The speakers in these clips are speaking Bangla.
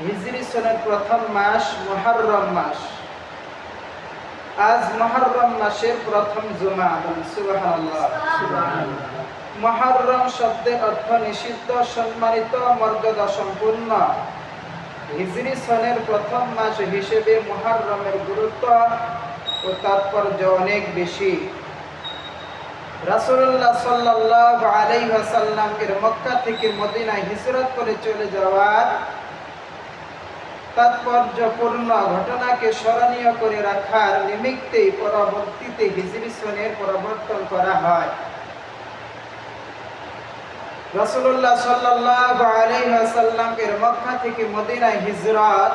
হিজরি সনের প্রথম মাস মুহররম মাস। আজ মুহররম মাসের প্রথম জুমা। সুবহানাল্লাহ। মুহররম শব্দের অর্থ নিষিদ্ধ, সম্মানিত, মর্যাদা সম্পূর্ণ। হিজরি সনের প্রথম মাস হিসেবে মুহররমের গুরুত্ব ও তাৎপর্য অনেক বেশি। রাসূলুল্লাহ সাল্লাল্লাহু আলাইহি ওয়াসাল্লাম এর মক্কা থেকে মদিনায় হিজরত করে চলে যাওয়ার তাৎপর্যপূর্ণ ঘটনাকে স্মরণীয় করে রাখার নিমিত্তে পরবর্তীতে হিজরি সনের পরিবর্তন করা হয়। রাসূলুল্লাহ সাল্লাল্লাহু আলাইহি ওয়াসাল্লাম এর মক্কা থেকে মদিনায় হিজরত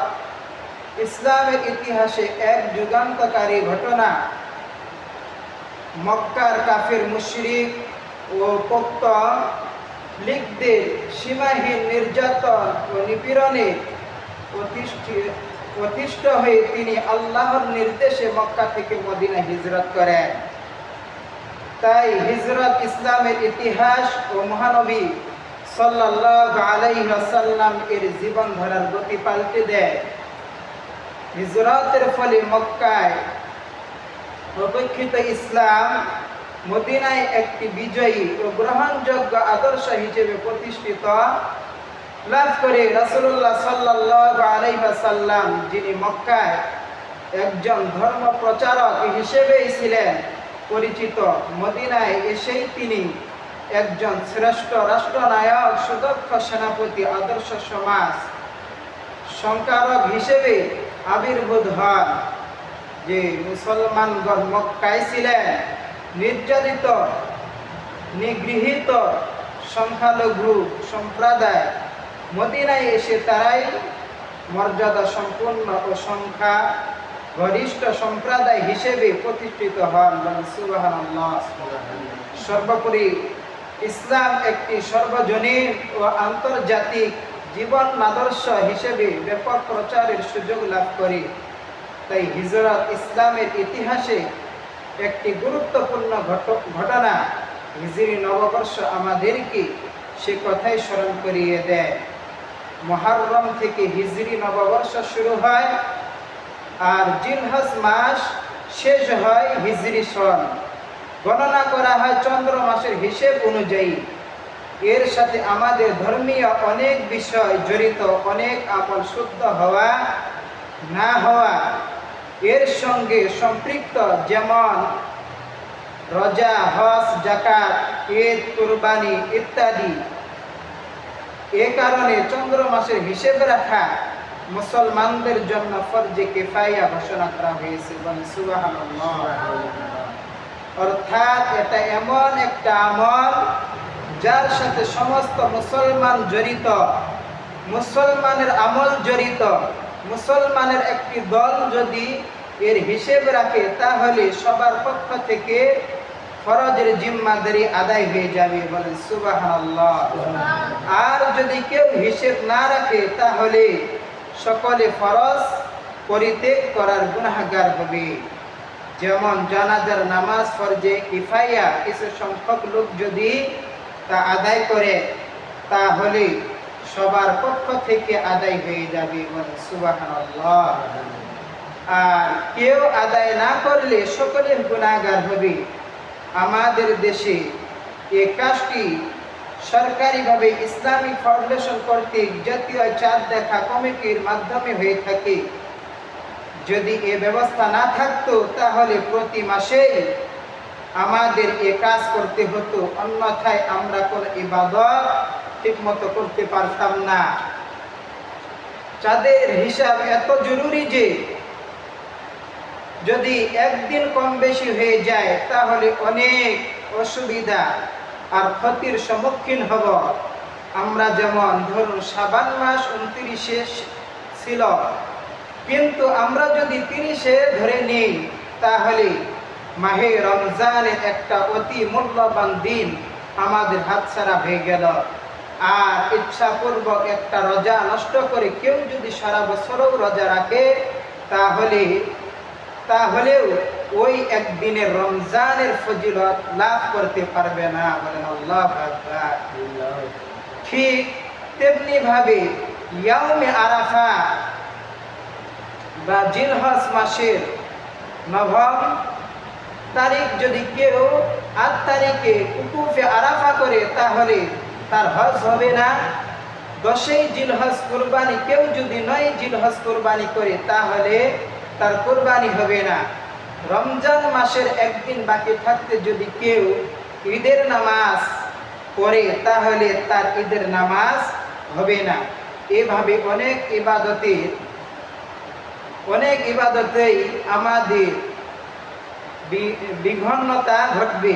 ইসলামের ইতিহাসে এক যুগান্তকারী ঘটনা। মক্কার কাফির মুশরিক ও পোক্ত লীগদের সীমাহীন নির্যাতন ও নিপীড়নে অতিষ্ঠ হয়ে তিনি আল্লাহর নির্দেশে মক্কা থেকে মদিনায় হিজরত করেন। তাই হিজরত ইসলামের ইতিহাস ও মহানবী সাল্লাল্লাহু আলাইহি ওয়াসাল্লাম এর জীবনধারার গতি পাল্টে দেয়। হিজরতের ফলে মক্কায় অপেক্ষিত ইসলাম মদিনায় একটি বিজয়ী ও গ্রহণযোগ্য আদর্শ হিসেবে প্রতিষ্ঠিত লাভ করে। রাসূলুল্লাহ সাল্লাল্লাহু আলাইহি ওয়াসাল্লাম, যিনি মক্কায় একজন ধর্ম প্রচারক হিসেবেই ছিলেন পরিচিত, মদিনায় এসেই তিনি একজন শ্রেষ্ঠ রাষ্ট্রনায়ক, সুদক্ষ সেনাপতি, আদর্শ সমাজ সংস্কারক হিসেবে আবির্ভূত হন। যে মুসলমানগণ মক্কায় ছিলেন নির্যাতিত, নিগৃহীত সংখ্যালঘু সম্প্রদায়, মদিনায় এসে তারাই মর্যাদা সম্পন্ন ও সংখ্যা গরিষ্ঠ সম্প্রদায় হিসেবে প্রতিষ্ঠিত হন। সুবহানাল্লাহ। সর্বোপরি ইসলাম একটি সর্বজনীন ও আন্তর্জাতিক জীবন আদর্শ হিসেবে ব্যাপক প্রচারের সুযোগ লাভ করে। তাই হিজরত ইসলামের ইতিহাসে একটি গুরুত্বপূর্ণ ঘটনা। হিজরি নববর্ষ আমাদেরকে সে কথাই স্মরণ করিয়ে দেয়। মুহররম থেকে হিজরি নববর্ষ শুরু হয় আর জিলহজ মাস শেষ হয় হিজরি সন। গণনা করা হয় চন্দ্র মাসের হিসেব অনুযায়ী। এর সাথে আমাদের ধর্মীয় অনেক বিষয় জড়িত, অনেক আমল শুদ্ধ হওয়া না হওয়া এর সঙ্গে সম্পৃক্ত, যেমন রোজা, হজ, যাকাত, ঈদ, কুরবানি ইত্যাদি। এ কারণে চন্দ্র মাসের হিসেব রাখা মুসলমানদের জন্য ফরজে কিফায়া ঘোষণা করা হয়েছে। সুবহানাল্লাহ। অর্থাৎ এটা এমন একটা আমল যার সাথে সমস্ত মুসলমান জড়িত, মুসলমানের আমল জড়িত। মুসলমানের একটি দল যদি এর হিসেব রাখে তাহলে সবার পক্ষ থেকে ফরজের জিম্মাদারি আদায় হয়ে যাবে। বলেন সুবহানাল্লাহ। আর যদি কেউ হিসেব না রাখে তাহলে সকলে ফরজ পরিত্যাগ করার গুনাহগার হবে। যেমন জানাজার নামাজ ফরজে কিফায়া, কিছু সংখ্যক লোক যদি তা আদায় করে তাহলে সবার পক্ষ থেকে আদায় হয়ে যাবে। সুবহানাল্লাহ। আর কেউ আদায় না করলে সকলের গুনাহগার হবে। আমাদের দেশে এই কাজটি সরকারিভাবে ইসলামিক ফাউন্ডেশন কর্তৃক জাতীয় চাঁদ দেখা কমিটির মাধ্যমে হয়ে থাকে। যদি এ ব্যবস্থা না থাকতো তাহলে প্রতি মাসে আমাদের এ কাজ করতে হতো, অন্যথায় আমরা কোনো ইবাদত ঠিকমতো করতে পারতাম না। চাঁদের হিসাব এত জরুরি যে যদি একদিন কম বেশি হয়ে যায় তাহলে অনেক অসুবিধা আর ক্ষতির সম্মুখীন হব। আমরা যেমন ধরুন শাবান মাস 29-এ ছিল, কিন্তু আমরা যদি 30-এ ধরে নিই তাহলে মাহে রমজানের একটা অতি মূল্যবান দিন আমাদের হাতছাড়া হয়ে গেল। আর ইচ্ছাপূর্বক একটা রোজা নষ্ট করে কেউ যদি সারা বছরও রোজা রাখে তাহলেও ওই একদিনের রমজানের ফজিলত লাভ করতে পারবে না। বলেন আল্লাহু আকবার। ঠিক তেমনি ভাবে ইয়াউমে আরাফা বা জিলহজ মাসের নবম তারিখ যদি কেউ ৮ তারিখে উকুফে আরাফা করে তাহলে তার হজ হবে না। 10ই জিলহজ কুরবানি কেউ যদি 9 জিলহজ কুরবানি করে তাহলে তার কুরবানি হবে না। রমজান মাসের একদিন বাকি থাকতে যদি কেউ ঈদের নামাজ পড়ে তাহলে তার ঈদের নামাজ হবে না। এভাবে অনেক ইবাদতেই আমাদের বিঘ্নতা ঘটবে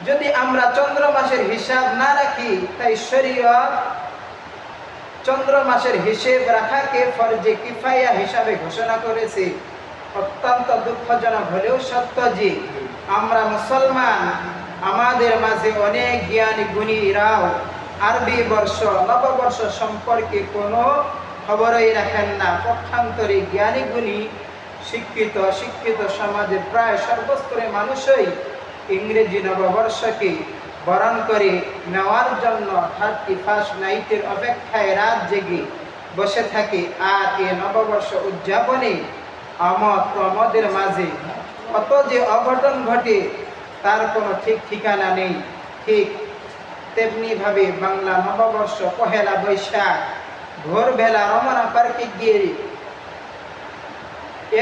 যদি আমরা চন্দ্র মাসের হিসাব না রাখি। তাই শরীয়ত চন্দ্র মাসের হিসেব রাখাকে ফরজে কিফায়া হিসাবে ঘোষণা করেছে। অত্যন্ত দুঃখজনক হলেও সত্য যে আমরা মুসলমান, আমাদের মাঝে অনেক জ্ঞানী গুণীরাও আরবি বর্ষ নববর্ষ সম্পর্কে কোনো খবরই রাখেন না। পক্ষান্তরে জ্ঞানী গুণী শিক্ষিত সমাজের প্রায় সর্বস্তরের মানুষই ইংরেজি নববর্ষকে বরণ করে নেওয়ার জন্য 31st নাইটের অপেক্ষায় রাত জেগে বসে থাকে। আর এ নববর্ষ উদযাপনে আমোদ প্রমোদের মাঝে কত যে অঘটন ঘটে তার কোনো ঠিক ঠিকানা নেই। ঠিক তেমনিভাবে বাংলা নববর্ষ পহেলা বৈশাখ ভোরবেলা রমনা পার্কে গিয়ে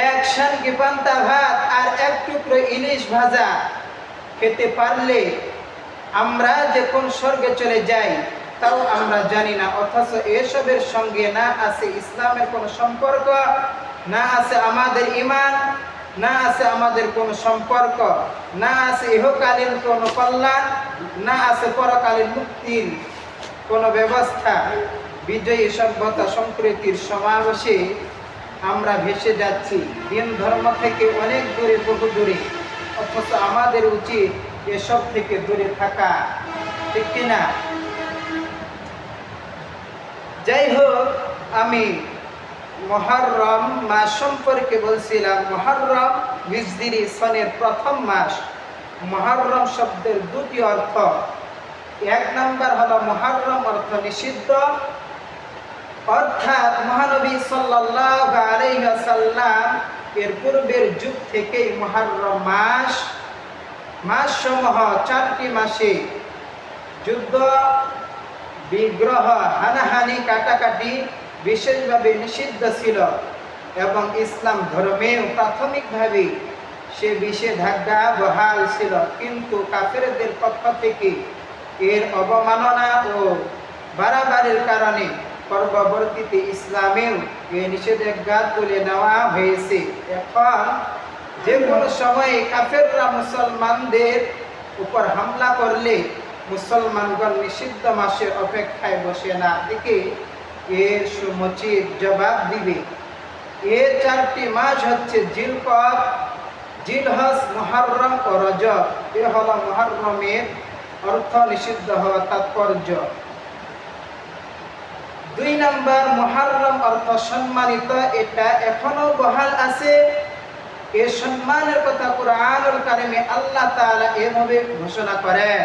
এক সানকি পান্তা ভাত আর এক টুকরো ইলিশ ভাজা খেতে পারলে আমরা যে কোন স্বর্গে চলে যাই তাও আমরা জানি না। অথচ এসবের সঙ্গে না আছে ইসলামের কোনো সম্পর্ক, না আছে আমাদের ঈমান, না আছে আমাদের কোনো সম্পর্ক, না আছে ইহকালীন কোনো কল্যাণ, না আছে পরকালীন মুক্তির কোনো ব্যবস্থা। বিজয়ী সভ্যতা সম্প্রীতির সমাবেশে আমরা ভেসে যাচ্ছি দিন ধর্ম থেকে অনেক দূরে, বহু দূরে। অথচ আমাদের উচিত এসব থেকে দূরে থাকা, ঠিক কিনা? যাই হোক, আমি মুহররম মাস সম্পর্কে বলছিলাম। মুহররম হিজরি সনের প্রথম মাস। মুহররম শব্দের দুটি অর্থ। এক নাম্বার হলো মুহররম অর্থ নিষিদ্ধ, অর্থাৎ মহানবী সাল্লাল্লাহু আলাইহি ওয়াসাল্লাম এর পূর্বের যুগ থেকেই মুহররম মাসসমূহ 4টি মাসে যুদ্ধ, বিগ্রহ, হানাহানি, কাটাকাটি বিশেষভাবে নিষিদ্ধ ছিল এবং ইসলাম ধর্মেও প্রাথমিকভাবে সে নিষেধাজ্ঞা বহাল ছিল। কিন্তু কাফেরদের পক্ষ থেকে এর অবমাননা ও বাড়াবাড়ির কারণে পরবর্তীতে ইসলামেও এই নিষেধাজ্ঞা তুলে নেওয়া হয়েছে। এখন যে কোনো সময়ে কাফেররা মুসলমানদের উপর হামলা করলে মুসলমানগণ নিষিদ্ধ মাসের অপেক্ষায় বসে না থেকে এর সমুচিত জবাব দিবে। এ 4টি মাস হচ্ছে জিলকদ, জিলহজ, মুহররম ও রজব। এ হলো মুহররমের অর্থ নিষিদ্ধ হওয়া তাৎপর্য। 2 নাম্বার, মুহররম অর্থ সম্মানিত। এটা এখনো বহাল আছে। এ সম্মানের কথা কুরআনুল কারীমে আল্লাহ তাআলা এভাবে ঘোষণা করেন,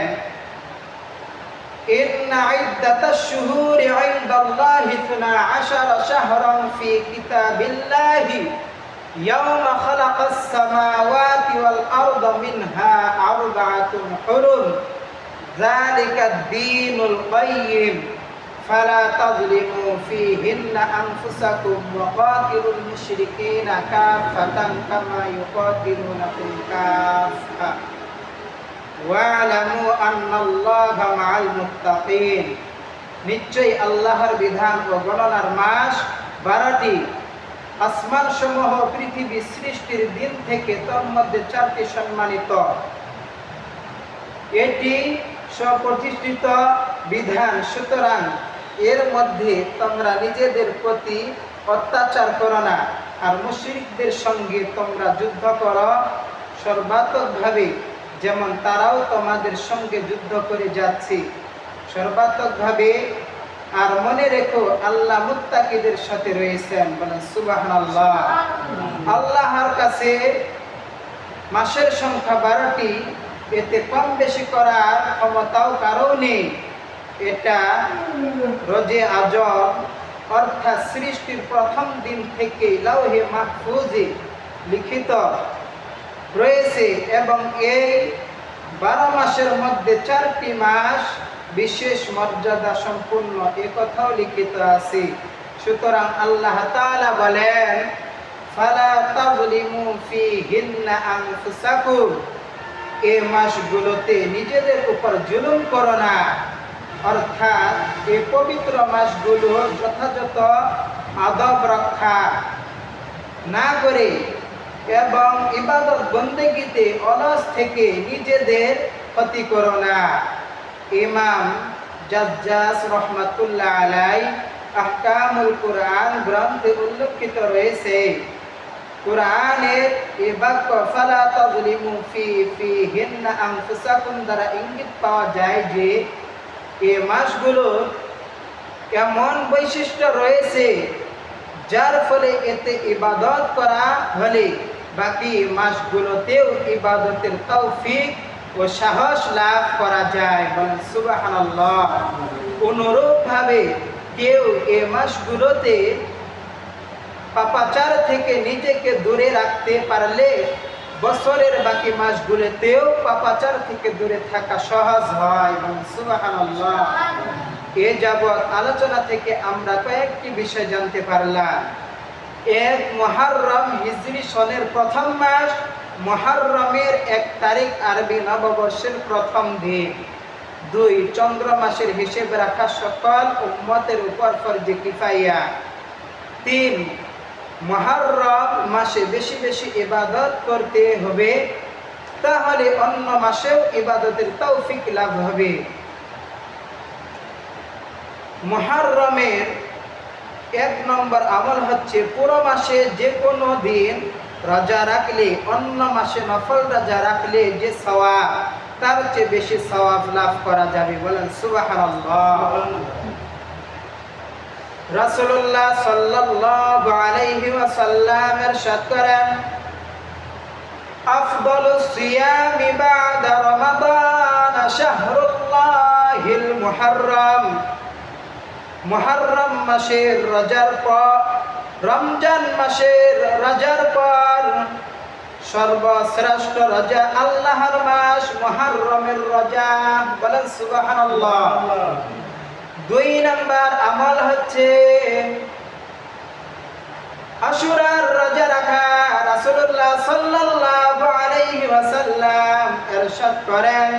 ইন্না ইদ্দাতাশ শুহুরি ইনদাল্লাহি 12 শাহরান ফি কিতাবিল্লাহি ইয়াওমা খালাকাস সামাওয়াতি ওয়াল আরদা মিনহা আরবাআতুন হুরুম যালিকাদ দীনুল কাইয়্যিম ফালা তাযলিমু ফীহিন্না আনফুসাকুম ওয়া কাতিলুল মুশরিকিনা কাফাতান কামা ইউকাতিলুনাকুম কাফা ওয়া'লামু আন্নাল্লাহা মা'আল মুত্তাকিন। নিশ্চয়ই আল্লাহর বিধান ও গণনার মাস 12টি। আসমান সমূহ পৃথিবী সৃষ্টির দিন থেকে তন্মধ্যে 4টি সম্মানিত। এটি সুপ্রতিষ্ঠিত বিধান। সুতরাং এর মধ্যে তোমরা নিজেদের প্রতি অত্যাচার করো না, আর মুশরিকদের সঙ্গে তোমরা যুদ্ধ করো সর্বাত্মকভাবে, যেমন তারাও তোমাদের সঙ্গে যুদ্ধ করে যাচ্ছে সর্বাত্মকভাবে। আর মনে রেখো আল্লাহ মুত্তাকিদের সাথে রয়েছেন। বলেন সুবহানাল্লাহ। আল্লাহর কাছে মাসের সংখ্যা 12টি, এতে কম বেশি করার ক্ষমতাও কারও নেই। এটা রোজে আজম অর্থাৎ সৃষ্টির প্রথম দিন থেকে লাউহে মাহফুজে লিখিত রয়েছে এবং এই 12 মাসের মধ্যে 4টি মাস বিশেষ মর্যাদা সম্পূর্ণ এ কথাও লিখিত আছে। সুতরাং আল্লাহ তাআলা বলেন ফালা তাযলিমু ফীহিন্না আনফুসাকুম, এই মাসগুলোতে নিজেদের উপর জুলুম করো না। অর্থাৎ এই পবিত্র মাসগুলো যথাযথ আদব রক্ষা না করে এবং ইবাদত বন্দেগীতে অলস থেকে নিজেদের ক্ষতি করো না। ইমাম জাজ্জাস রহমাতুল্লাহ আলাইহি আহকামুল কুরআন গ্রন্থে উল্লেখিত রয়েছে, কুরআনের এই বাক্য ফালা তাযলিমু ফীহিন্না আনফুসাকুম দ্বারা ইঙ্গিত পাওয়া যায় যে এই মাসগুলোর এমন বৈশিষ্ট্য রয়েছে যার ফলে এতে ইবাদত করা হলে বাকি মাসগুলোতেও ইবাদতের তৌফিক ও সাহস লাভ করা যায়। বলেন সুবহানাল্লাহ। অনুরূপভাবে কেউ এই মাসগুলোতে পাপাচার থেকে নিজেকে দূরে রাখতে পারলে বছরের বাকি মাসগুলোতেও পাপাচার থেকে দূরে থাকা সহজ হয়। বলেন সুবহানাল্লাহ। এ যাবৎ আলোচনা থেকে আমরা কয়েকটি বিষয় জানতে পারলাম। এক, মুহররম হিজরি সনের প্রথম মাস, মুহররমের 1 তারিখ আরবি নববর্ষের প্রথম দিন। 2, চন্দ্র মাসের হিসেব রাখা সকল উম্মতের উপর ফরজে কিফায়া। 3, মুহররম মাসে বেশি বেশি ইবাদত করতে হবে, তাহলে অন্য মাসেও ইবাদতের তৌফিক লাভ হবে। মুহররমের 1 নম্বর আমল হচ্ছে পুরো মাসে যে কোনো দিন রোজা রাখলে অন্য মাসে নফল রোজা রাখলে যে সওয়াব তার চেয়ে বেশি সওয়াব লাভ করা যাবে। বলেন সুবহানাল্লাহ। রাসূলুল্লাহ সাল্লাল্লাহু আলাইহি ওয়াসাল্লাম ইরশাদ করেন আফদালুস সিয়ামি বা'দা রমাদান শাহরুল্লাহিল মুহররম। মুহররম মাসের রোজার পর, রমজান মাসের রোজার পর সর্বশ্রেষ্ঠ রোজা আল্লাহর মাস মুহররমের রোজা। বলেন সুবহানাল্লাহ। 2 নম্বর আমল হচ্ছে আশুরার রোজা রাখা। রাসূলুল্লাহ সাল্লাল্লাহু আলাইহি ওয়াসাল্লাম ইরশাদ করেন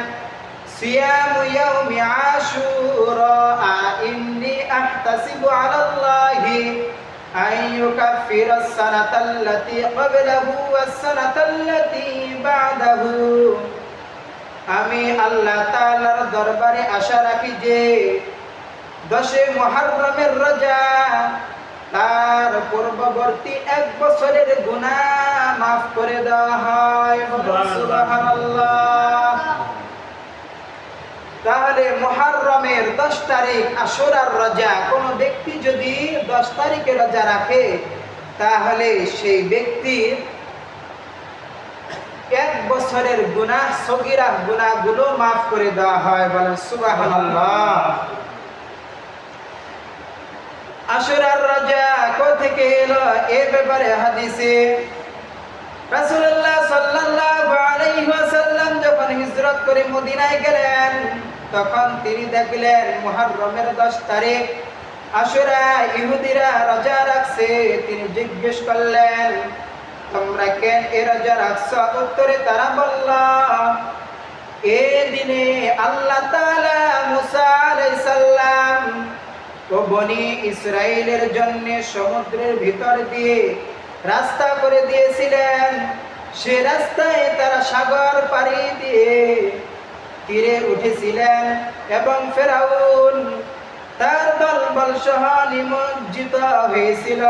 সিয়ামু ইয়াউমি আশুরা ইন্নী আহতাসিবু আলাল্লাহি আন ইউকাফিরাস সানাতাল্লাতী ক্বাবলাহু ওয়াস সানাতাল্লাতী বা'দাহু। আমি আল্লাহ তাআলার দরবারে আশা রাখি যে 10 মুহররমের রোজা তার পূর্ববর্তী 1 বছরের গুনাহ মাফ করে দেওয়া হয়। সুবহানাল্লাহ। তাহলে মুহররমের 10 তারিখ আশুরার রোজা কোনো ব্যক্তি যদি 10 তারিখে রোজা রাখে তাহলে সেই ব্যক্তির 1 বছরের গুনাহ সগীরা গুনাহগুলো মাফ করে দেওয়া হয়। বলেন সুবহানাল্লাহ। আশুরার রোজা কোথা থেকে এলো এ ব্যাপারে হাদিসে রাসূলুল্লাহ সাল্লাল্লাহু আলাইহি ওয়াসাল্লাম যখন হিজরত করে মদিনায় গেলেন তখন তিনি দেখলেন মুহররমের 10 তারিখ আশুরা ইহুদিরা রোজা রাখছে। তিনি জিজ্ঞেস করলেন তোমরা কেন এই রোজা রাখছো? উত্তরে তারা বলল এই দিনে আল্লাহ তাআলা মুসা আলাইহিস সালাম ও বনি ইসরাইলের জন্য সমুদ্রের ভিতর দিয়ে রাস্তা করে দিয়েছিলেন। সে রাস্তায় তারা সাগর পাড়ি দিয়ে তীরে উঠেছিলেন এবং ফেরাউন তার দলবল সহ নিমজ্জিত হয়েছিল।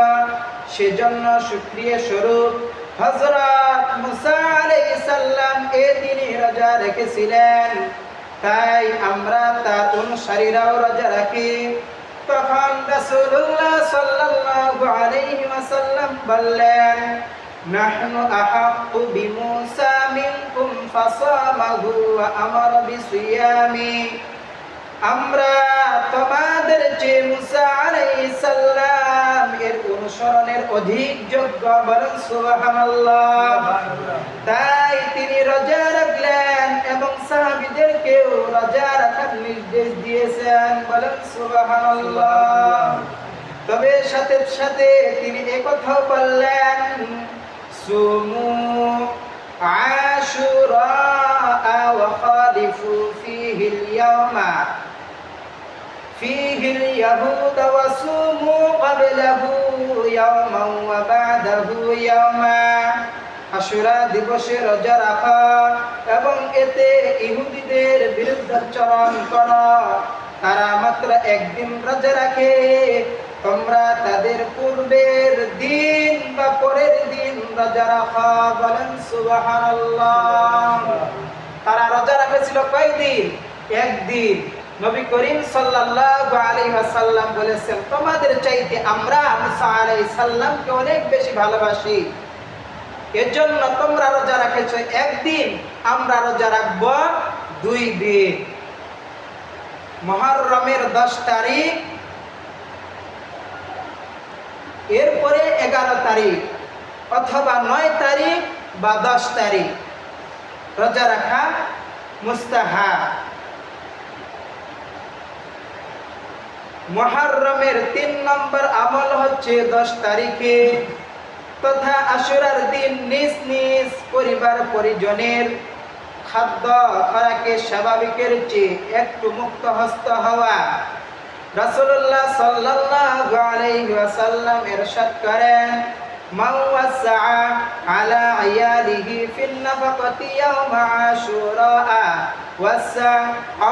সেজন্য শুকরিয়া স্বরূপ হযরত মুসা আলাইহিস সালাম এই দিনে রোজা রেখেছিলেন, তাই আমরা তার অনুসারীরাও রোজা রাখি। তখন রাসূলুল্লাহ সাল্লাল্লাহু আলাইহি ওয়াসাল্লাম বললেন নাহনু আহাক্কু বিমূসা মিনকুম ফাসামাহু ওয়া আমারা বিসিয়ামি। আমরা তোমাদের চেয়ে মুসা আলাইহিস সালাম এর অনুসরণের অধিক যোগ্য, বলেন সুবহানাল্লাহ। তাই তিনি রোজা রাখলেন এবং সাহাবীদেরকেও রোজা রাখার নির্দেশ দিয়েছেন, বলেন সুবহানাল্লাহ। তবে সাথে সাথে তিনি একথাও বললেন, সুমু আশুরা ওয়া খালিফু ফীহিল ইয়াওমা ফীহিল ইয়াহুদ ওয়া সুমু ক্বাবলাহু ইয়াওমান ওয়া বা'দাহু ইয়াওমা। আশুরা দিবসে রোজা রাখা এবং এতে ইহুদিদের বিরুদ্ধাচরণ করা। তারা মাত্র একদিন রোজা রাখে, তোমরা তাদের পূর্বের দিন বা পরের দিন রোজা রাখা, বলেন সুবহানাল্লাহ। তারা রোজা রেখেছিল কয়দিন? একদিন। নবী করিম সাল্লাল্লাহু আলাইহি ওয়াসাল্লাম বলেছেন, তোমাদের চাইতে আমরা মুসা আলাইহিস সালামকে অনেক বেশি ভালোবাসি, এজন্য তোমরা রোজা রেখেছো একদিন, আমরা রোজা রাখব 2 দিন। মুহররমের 10 তারিখ, এরপরে 11 তারিখ অথবা 9 তারিখ বা 10 তারিখ রোজা রাখা মুস্তাহাব। মুহররমের 3 নম্বর আমল হচ্ছে 10 তারিখে তথা আশুরার দিন নিজ নিজ পরিবার পরিজনের খাদ্য খোরাকে স্বাভাবিকের চেয়ে একটু মুক্ত হস্ত হওয়া। রাসূলুল্লাহ সাল্লাল্লাহু আলাইহি ওয়াসাল্লাম ইরশাদ করেন, মান ওয়াসআ আলা আয়ালিহি ফিন নাফাকাতি ইয়াওমা আশুরা ওয়াসআ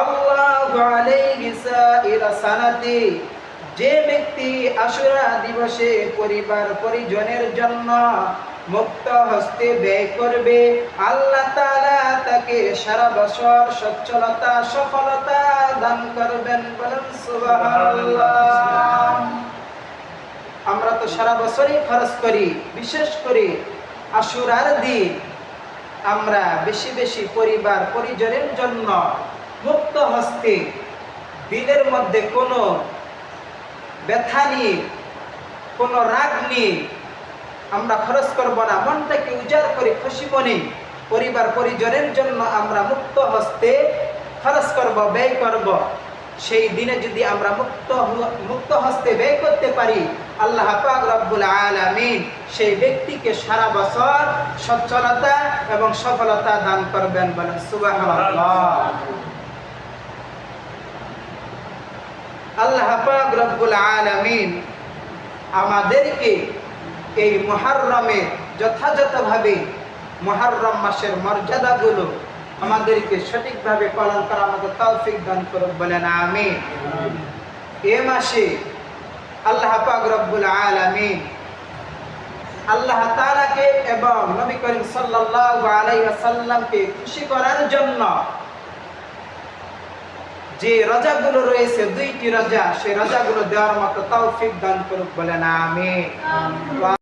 আল্লাহু আলাইহি সাইরা সানাতি। যে ব্যক্তি আশুরা দিবসে পরিবার পরিজনের জন্য মুক্ত হস্তে ব্যয় করবে, আল্লাহ তাআলা তাকে সারা বছর সচ্ছলতা সফলতা দান করবেন, বলেন সুবহানাল্লাহ। আমরা তো সারা বছরই খরচ করি, বিশেষ করে আশুরার দিন আমরা বেশি বেশি পরিবার পরিজনের জন্য মুক্ত হস্তে, দিলের মধ্যে কোনো ব্যথা নিয়ে কোনো রাগ নিয়ে আমরা খরচ করব না, মনটাকে উজাড় করে খুশি মনে পরিবার পরিজনের জন্য আমরা মুক্ত হস্তে খরচ করব, ব্যয় করব। সেই দিনে যদি আমরা মুক্ত হস্তে ব্যয় করতে পারি, আল্লাহ পাক রব্বুল আলামিন সেই ব্যক্তিকে সারা বছর সচ্ছলতা এবং সফলতা দান করবেন, বলেন সুবহানাল্লাহ। আল্লাহ পাক রব্বুল আলামিন আমাদেরকে এই মুহররমে যথাযথভাবে মুহররম মাসের মর্যাদাগুলো আমাদেরকে সঠিকভাবে পালন করা আমাদের তৌফিক দান করুন, বলেন আমিন। এই মাসে আল্লাহ পাক রব্বুল আলামিন আল্লাহ তাআলাকে এবং নবী করিম সাল্লাল্লাহু আলাইহি ওয়াসাল্লামকে খুশি করার জন্য যে রোজাগুলো রয়েছে, 2টি রোজা, সেই রোজাগুলো দেওয়ার মতো তৌফিক দান করুন, বলেন আমিন।